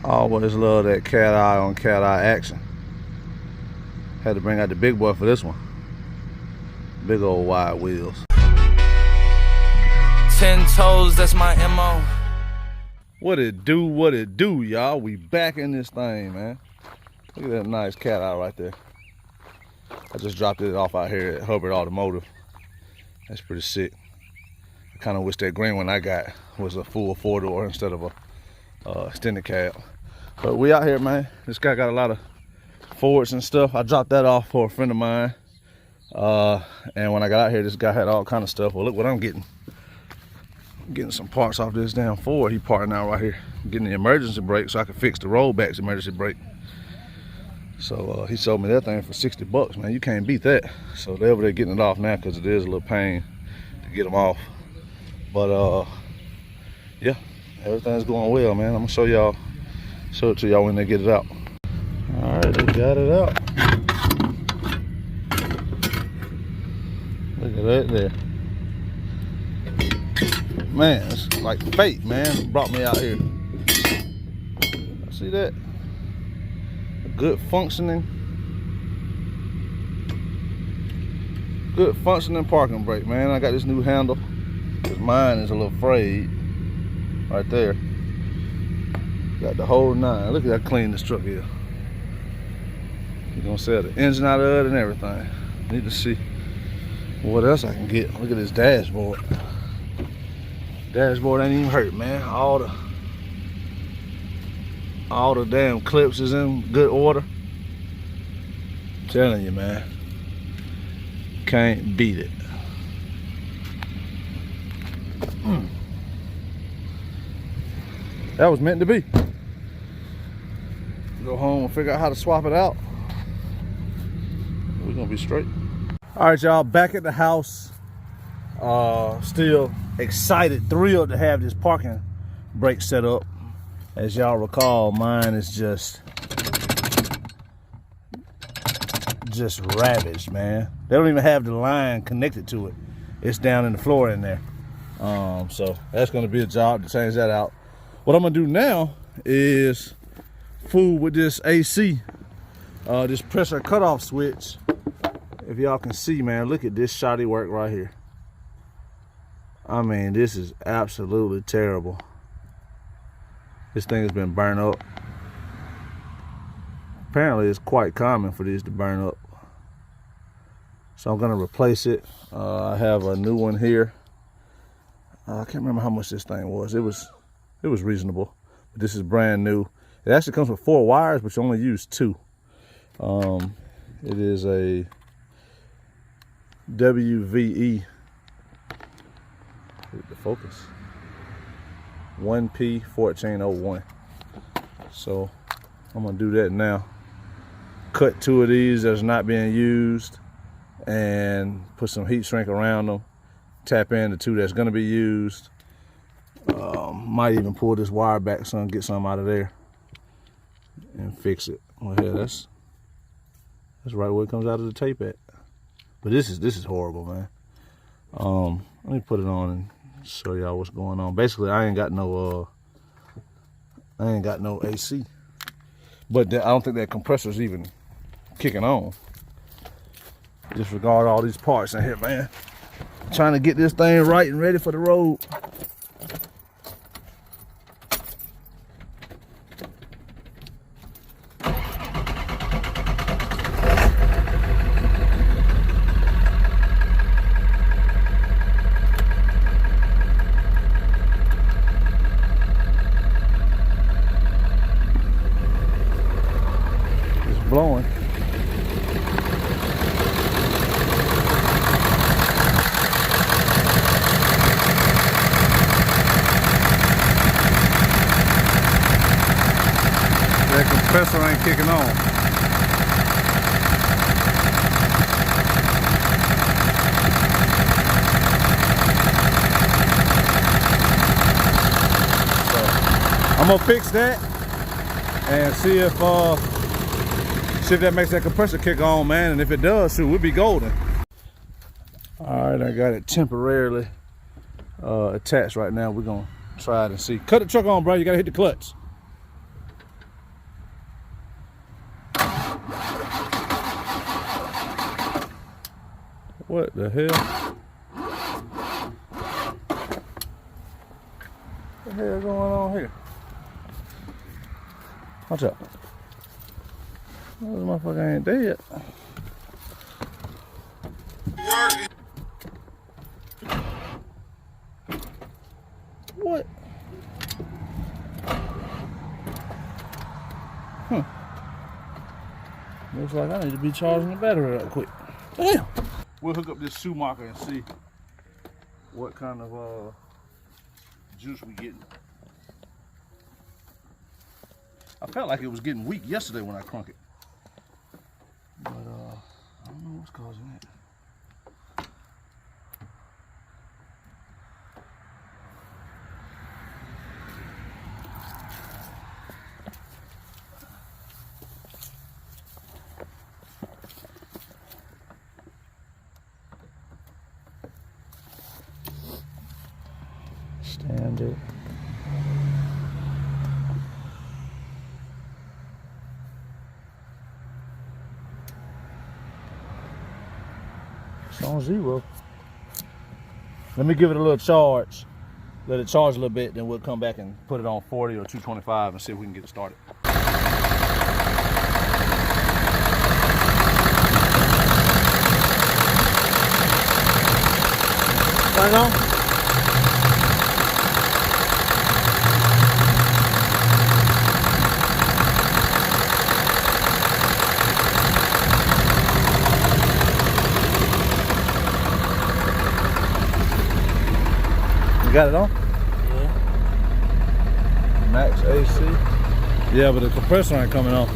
Always love that cat eye on cat eye action. Had to bring out the big boy for this one. Big old wide wheels. 10 toes, that's my MO. What it do, y'all? We back in this thing, man. Look at that nice cat eye right there. I just dropped it off out here at Hubbard Automotive. That's pretty sick. I kind of wish that green one I got was a full 4-door instead of a extended cab. But we out here, man. This guy got a lot of Fords and stuff. I dropped that off for a friend of mine. And when I got out here, this guy had all kind of stuff. Well, look what I'm getting. I'm getting some parts off this damn Ford he parked out right here. I'm getting the emergency brake so I can fix the rollback's emergency brake. So he sold me that thing for 60 bucks, man. You can't beat that. So they're over there getting it off now because it is a little pain to get them off. But yeah, everything's going well, man. I'm gonna show it to y'all when they get it out. All right, they got it out. Look at that there. Man, it's like fate, man. It brought me out here. See that? A good functioning parking brake, man. I got this new handle because mine is a little frayed right there. Got the whole 9. Look at how clean this truck is. You're gonna sell the engine out of it and everything. Need to see what else I can get. Look at this dashboard. Dashboard ain't even hurt, man. All the damn clips is in good order. I'm telling you, man. Can't beat it. That was meant to be. Go home and figure out how to swap it out. We're gonna be straight. All right, y'all, back at the house. Still excited, thrilled to have this parking brake set up. As y'all recall, mine is just ravaged, man. They don't even have the line connected to it. It's down in the floor in there. So that's gonna be a job to change that out. What I'm gonna do now is fool with this AC, this pressure cutoff switch. If y'all can see, man, look at this shoddy work right here. I mean, this is absolutely terrible. This thing has been burned up. Apparently, it's quite common for these to burn up. So I'm gonna replace it. I have a new one here. I can't remember how much this thing was. It was reasonable, but this is brand new. It actually comes with 4 wires, but you only use 2. It is a WVE. The focus 1P1401. So I'm gonna do that now. Cut 2 of these that's not being used and put some heat shrink around them. Tap in the 2 that's gonna be used. Might even pull this wire back so I can get some out of there and fix it. Well, yeah, that's right where it comes out of the tape at. But this is horrible, man. Let me put it on and show y'all what's going on. Basically, I ain't got no AC, but I don't think that compressor's even kicking on. Disregard all these parts in here, man. Trying to get this thing right and ready for the road. Blowing. That compressor ain't kicking on. So I'm gonna fix that and see if that makes that compressor kick on, man. And if it does, shoot, we'll be golden. All right, I got it temporarily attached right now. We're gonna try it and see. Cut the truck on, bro. You gotta hit the clutch. What the hell? What the hell going on here? Watch out. This motherfucker ain't dead. What? Looks like I need to be charging the battery right quick. Damn. We'll hook up this Schumacher and see what kind of juice we getting. I felt like it was getting weak yesterday when I crunk it. But I don't know what's causing that. Standard. It's on 0. Let me give it a little charge. Let it charge a little bit, then we'll come back and put it on 40 or 225 and see if we can get it started. Turn it on. You got it on? Yeah. Max AC. Yeah, but the compressor ain't coming on.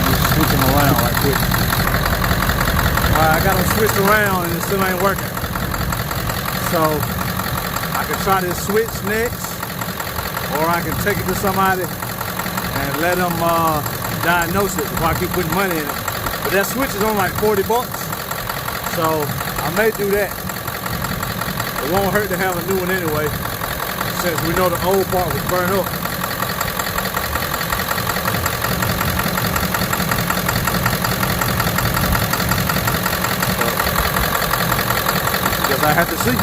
Just switch them around right quick. Alright, I got them switched around and it still ain't working. So I can try this switch next, or I can take it to somebody and let them diagnose it before I keep putting money in it. But that switch is only like 40 bucks, so I may do that. It won't hurt to have a new one anyway, since we know the old part was burned up. Guess I have to see.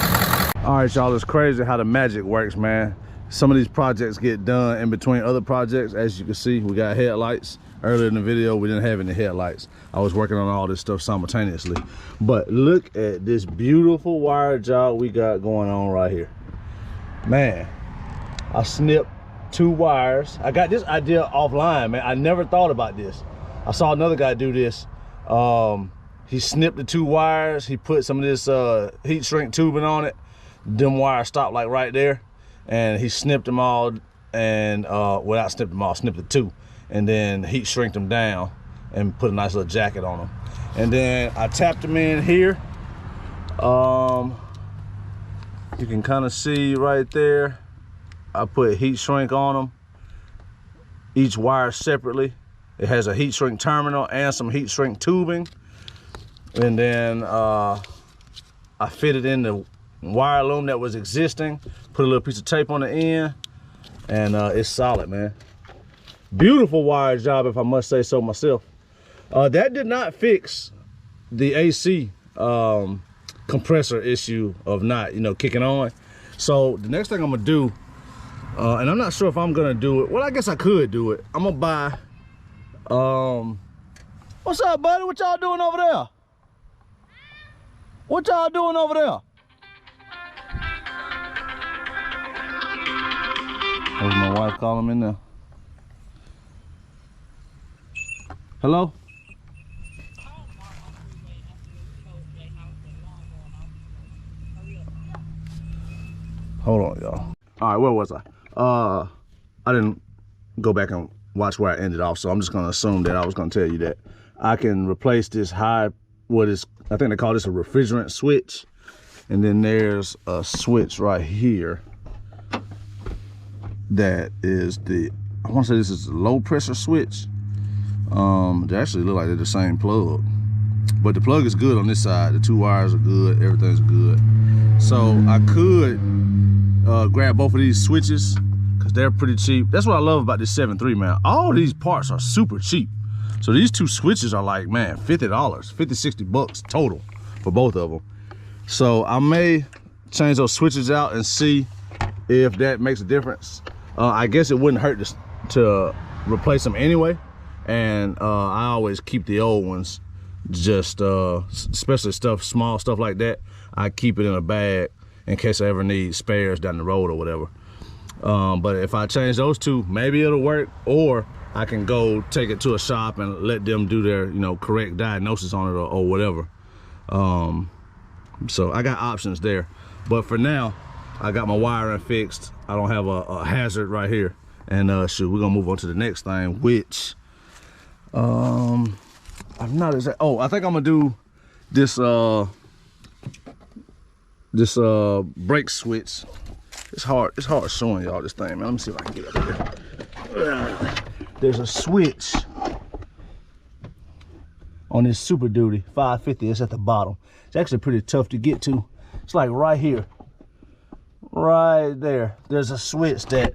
All right, y'all, it's crazy how the magic works, man. Some of these projects get done in between other projects. As you can see, we got headlights. Earlier in the video, we didn't have any headlights. I was working on all this stuff simultaneously. But look at this beautiful wire job we got going on right here. Man, I snipped 2 wires. I got this idea offline, man. I never thought about this. I saw another guy do this. He snipped the 2 wires. He put some of this heat shrink tubing on it. Them wires stopped like right there, and he snipped them all, and without snipped them all, snipped the 2, and then heat shrinked them down and put a nice little jacket on them. And then I tapped them in here. You can kind of see right there. I put heat shrink on them. Each wire separately. It has a heat shrink terminal and some heat shrink tubing. And then I fitted in the wire loom that was existing, put a little piece of tape on the end, and it's solid, man. Beautiful wire job, if I must say so myself. That did not fix the AC compressor issue of not, kicking on. So the next thing I'm gonna do, and I'm not sure if I'm gonna do it. Well, I guess I could do it. I'm gonna buy. What's up, buddy? What y'all doing over there? What y'all doing over there? There's my wife calling me now. Hello? Hold on, y'all. All right, where was I? I didn't go back and watch where I ended off, so I'm just gonna assume that I was gonna tell you that I can replace this I think they call this a refrigerant switch. And then there's a switch right here that is I want to say this is a low pressure switch. They actually look like they're the same plug. But the plug is good on this side. The 2 wires are good. Everything's good. So I could grab both of these switches because they're pretty cheap. That's what I love about this 7.3, man. All these parts are super cheap. So these 2 switches are like, man, $50, 50, 60 bucks total for both of them. So I may change those switches out and see if that makes a difference. I guess it wouldn't hurt to replace them anyway. And I always keep the old ones, just especially small stuff like that. I keep it in a bag in case I ever need spares down the road or whatever. But if I change those 2, maybe it'll work, or I can go take it to a shop and let them do their, you know, correct diagnosis on it or whatever. So I got options there. But for now, I got my wiring fixed. I don't have a hazard right here. And shoot, we're gonna move on to the next thing, which I'm not exact. Oh, I think I'm gonna do this brake switch. It's hard showing y'all this thing, man. Let me see if I can get it up here. There's a switch on this Super Duty 550. It's at the bottom. It's actually pretty tough to get to. It's like right here, right there. There's a switch that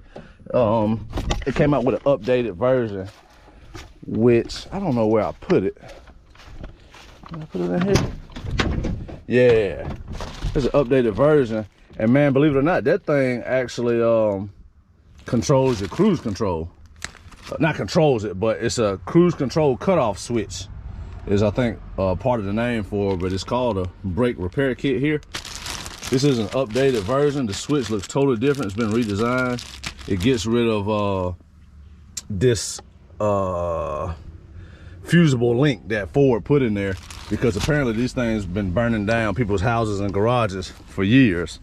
it came out with an updated version, which I don't know where I put it. Did I put it in here? Yeah, there's an updated version, and man, believe it or not, that thing actually controls your cruise control. Not controls it, but it's a cruise control cutoff switch is I think part of the name for it, but it's called a brake repair kit here. This is an updated version. The switch looks totally different. It's been redesigned. It gets rid of this fusible link that Ford put in there, because apparently these things been burning down people's houses and garages for years.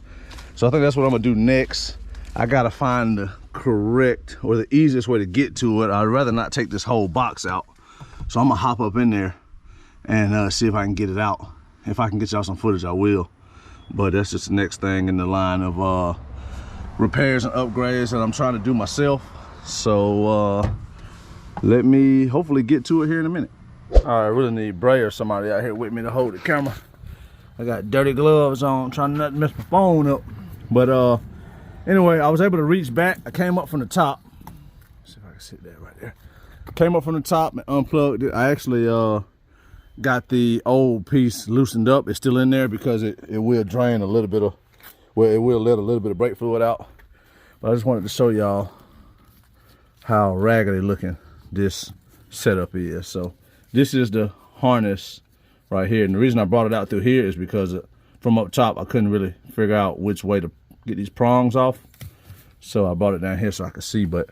So I think that's what I'm gonna do next. I gotta find the correct or the easiest way to get to it. I'd rather not take this whole box out. So I'm gonna hop up in there and see if I can get it out. If I can get y'all some footage, I will. But that's just the next thing in the line of repairs and upgrades that I'm trying to do myself. So let me hopefully get to it here in a minute. All right, I really need Bray or somebody out here with me to hold the camera. I got dirty gloves on, trying not to mess my phone up. But anyway, I was able to reach back. I came up from the top. Let's see if I can sit that right there. Came up from the top and unplugged it. I actually got the old piece loosened up. It's still in there because it will drain a little bit of, well, it will let a little bit of brake fluid out. But I just wanted to show y'all how raggedy looking this setup is. So this is the harness right here. And the reason I brought it out through here is because from up top, I couldn't really figure out which way to get these prongs off. So I brought it down here so I could see. But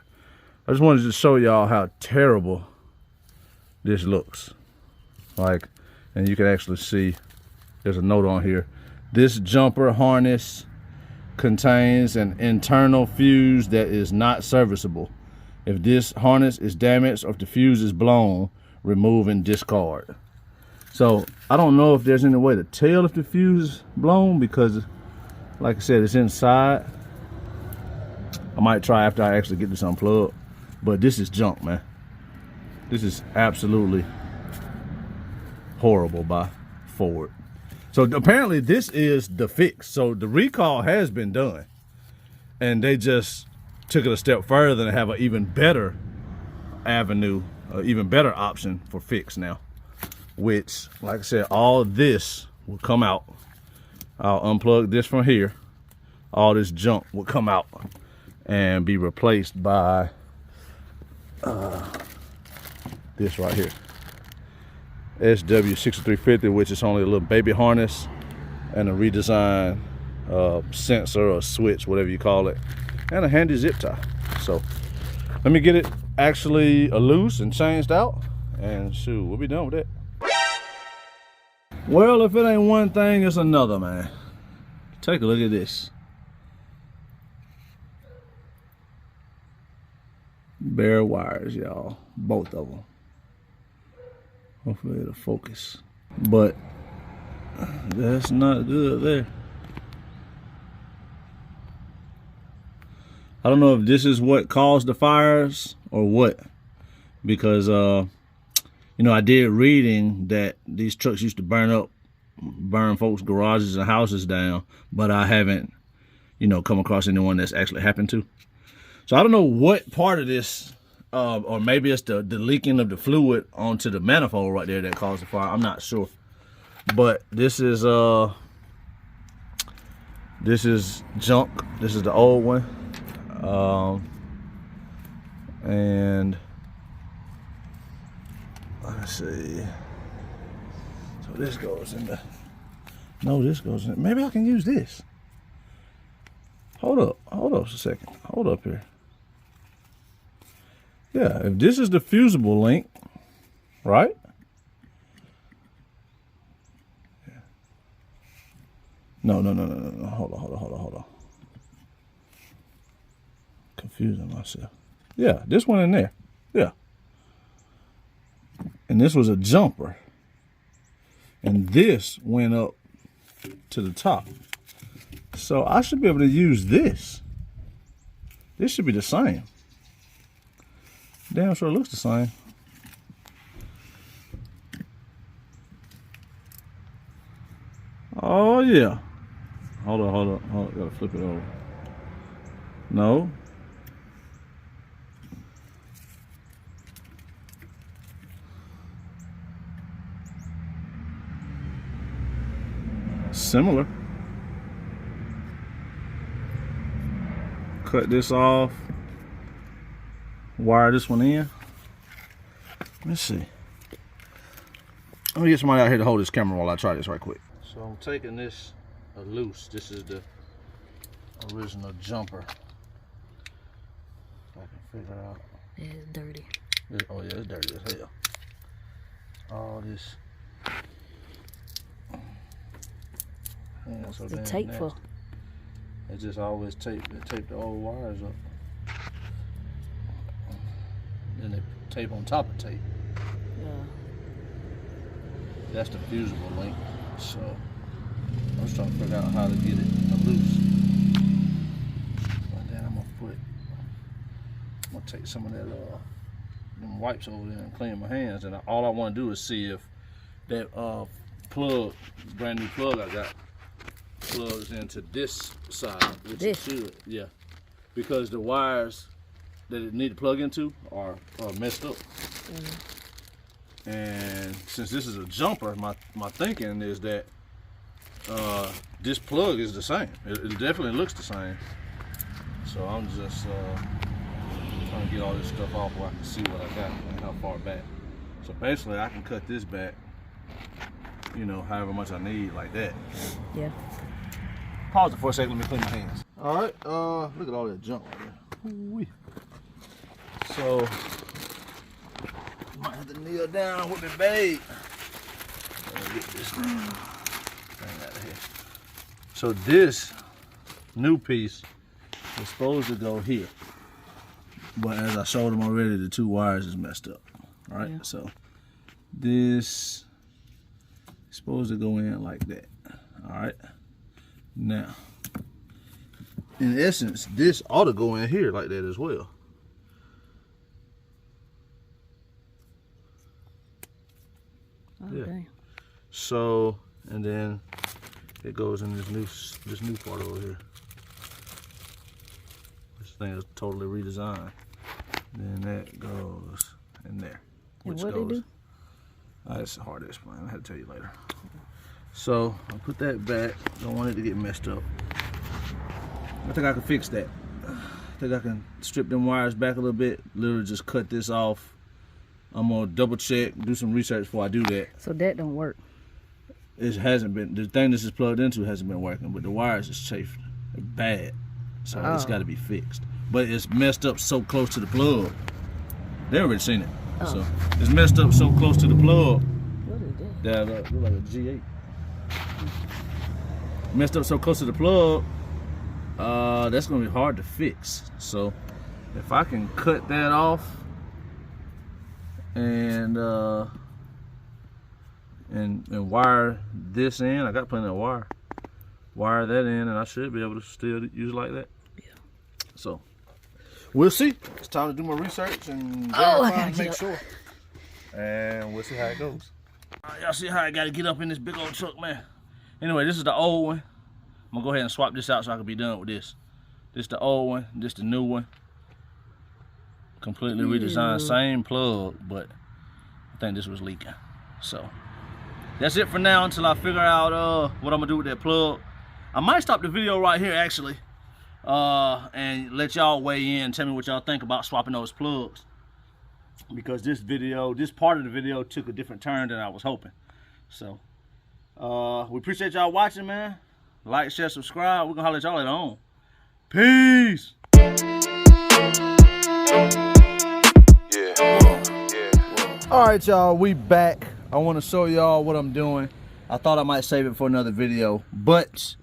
I just wanted to show y'all how terrible this looks. Like, and you can actually see there's a note on here. This jumper harness contains an internal fuse that is not serviceable. If this harness is damaged or if the fuse is blown, remove and discard. So I don't know if there's any way to tell if the fuse is blown, because like I said, it's inside. I might try after I actually get this unplugged. But this is junk, man. This is absolutely horrible by Ford. So apparently this is the fix. So the recall has been done, and they just took it a step further and have an even better avenue, even better option for fix now, which, like I said, all of this will come out. I'll unplug this from here. All this junk will come out and be replaced by this right here, SW6350, which is only a little baby harness and a redesigned sensor or switch, whatever you call it, and a handy zip tie. So let me get it actually loose and changed out, and shoot, we'll be done with it. Well, if it ain't one thing, it's another, man. Take a look at this. Bare wires, y'all, both of them. Hopefully it'll focus, but that's not good there. I don't know if this is what caused the fires or what, because You know, I did reading that these trucks used to burn folks' garages and houses down, but I haven't, you know, come across anyone that's actually happened to. So I don't know what part of this, or maybe it's the leaking of the fluid onto the manifold right there that caused the fire. I'm not sure. But this is junk. This is the old one. And let's see. So this goes in the, no, this goes in, maybe I can use this. Hold up a second. Hold up here. Yeah, if this is the fusible link, right? Yeah. No. Hold on. Confusing myself. Yeah, this one in there. Yeah. And this was a jumper. And this went up to the top. So I should be able to use this. This should be the same. Damn sure looks the same. Oh yeah. Hold on. Gotta flip it over. No. Similar. Cut this off. Wire this one in. Let's see. Let me get somebody out here to hold this camera while I try this right quick. So I'm taking this loose. This is the original jumper. If I can figure out. Yeah, it's dirty. Oh yeah, it's dirty as hell. All this. What's the tape for? It just always tape the old wires up. Then they tape on top of tape. Yeah. That's the fusible link. So I'm just trying to figure out how to get it loose. And then I'm gonna take some of that them wipes over there and clean my hands. And all I want to do is see if that plug, brand new plug I got, plugs into this side, which it should, yeah, because the wires that it need to plug into are messed up. And since this is a jumper, my thinking is that this plug is the same. It definitely looks the same. So I'm just trying to get all this stuff off where I can see what I got and how far back. So basically I can cut this back, you know, however much I need, like that. Yeah. Pause it for a second, let me clean my hands. All right, look at all that junk right there. Ooh-wee. So, might have to kneel down with me, babe. Let me get this thing out of here. So this new piece is supposed to go here. But as I showed them already, the two wires is messed up. All right, yeah. So this is supposed to go in like that. All right. Now, in essence, this ought to go in here like that as well. Okay. Yeah. So, and then it goes in this new part over here. This thing is totally redesigned. Then that goes in there. And what do? That's hard to explain. I have to tell you later. So I'll put that back. Don't want it to get messed up. I think I can fix that. I think I can strip them wires back a little bit. Literally just cut this off. I'm gonna double check, do some research before I do that. So that don't work. It hasn't been. The thing this is plugged into hasn't been working, but the wires is chafed bad. So it's got to be fixed. But it's messed up so close to the plug. They already seen it. So it's messed up so close to the plug. What is that? That look like a G8. Messed up so close to the plug, that's gonna be hard to fix. So if I can cut that off and wire this in, I got plenty of wire that in, and I should be able to still use it like that. Yeah. So we'll see. It's time to do my research and verify and make sure. and we'll see how it goes. Y'all see how I gotta get up in this big old truck, man. Anyway, this is the old one. I'm gonna go ahead and swap this out so I can be done with this. This the old one, this the new one. Completely redesigned, same plug, but I think this was leaking. So that's it for now until I figure out what I'm gonna do with that plug. I might stop the video right here actually, and let y'all weigh in, tell me what y'all think about swapping those plugs. Because this part of the video took a different turn than I was hoping. So we appreciate y'all watching, man. Like, share, subscribe. We're gonna holler at y'all later on. Peace. All right, y'all, we back. I want to show y'all what I'm doing. I thought I might save it for another video, but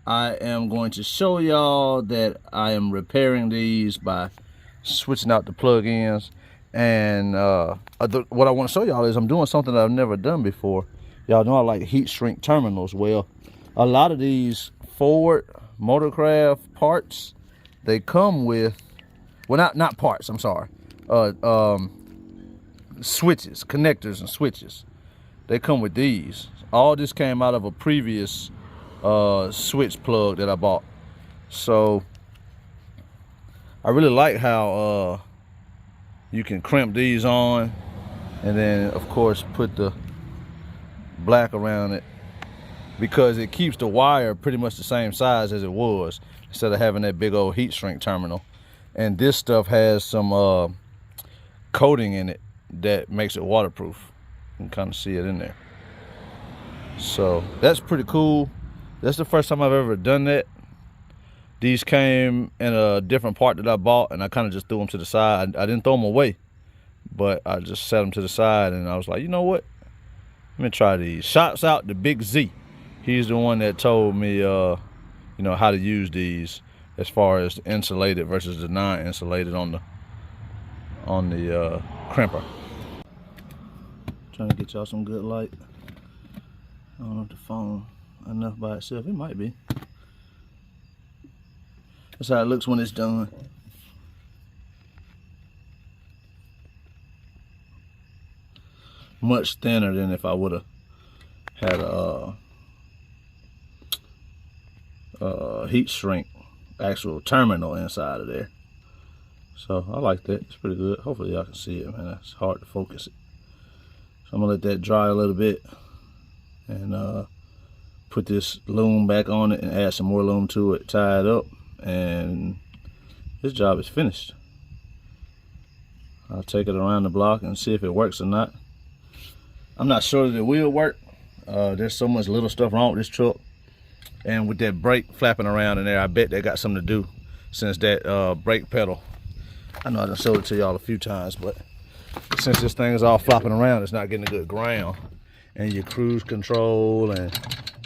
I am going to show y'all that I am repairing these by switching out the plug-ins. And what I want to show y'all is I'm doing something that I've never done before. Y'all know I like heat shrink terminals. Well, a lot of these Ford Motorcraft parts, they come with, well, not parts, I'm sorry, switches, connectors and switches. They come with these. All this came out of a previous switch plug that I bought. So I really like how you can crimp these on, and then of course put the black around it, because it keeps the wire pretty much the same size as it was, instead of having that big old heat shrink terminal. And this stuff has some coating in it that makes it waterproof. You can kind of see it in there. So that's pretty cool. That's the first time I've ever done that. These came in a different part that I bought, and I kind of just threw them to the side. I didn't throw them away, but I just set them to the side, and I was like, you know what? Let me try these. Shouts out to Big Z. He's the one that told me, you know, how to use these as far as the insulated versus the non-insulated on the crimper. Trying to get y'all some good light. I don't know if the phone enough by itself. It might be. That's how it looks when it's done. Much thinner than if I would have had a heat shrink actual terminal inside of there. So I like that. It's pretty good. Hopefully y'all can see it, man. It's hard to focus it. So I'm gonna let that dry a little bit, and put this loom back on it and add some more loom to it, tie it up, and this job is finished. I'll take it around the block and see if it works or not. I'm not sure that it will work. There's so much little stuff wrong with this truck, and with that brake flapping around in there, I bet that got something to do, since that brake pedal, I know I done showed it to y'all a few times, but since this thing is all flopping around, it's not getting a good ground. And your cruise control and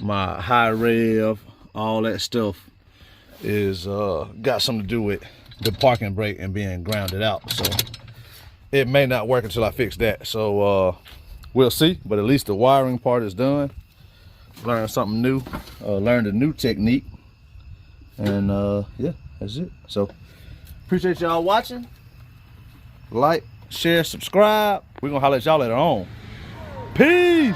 my high rev, all that stuff is got something to do with the parking brake and being grounded out. So it may not work until I fix that. So we'll see, but at least the wiring part is done. Learned something new, learned a new technique, and yeah, that's it. So appreciate y'all watching. Like, share, subscribe. We're gonna holler at y'all later on. Peace.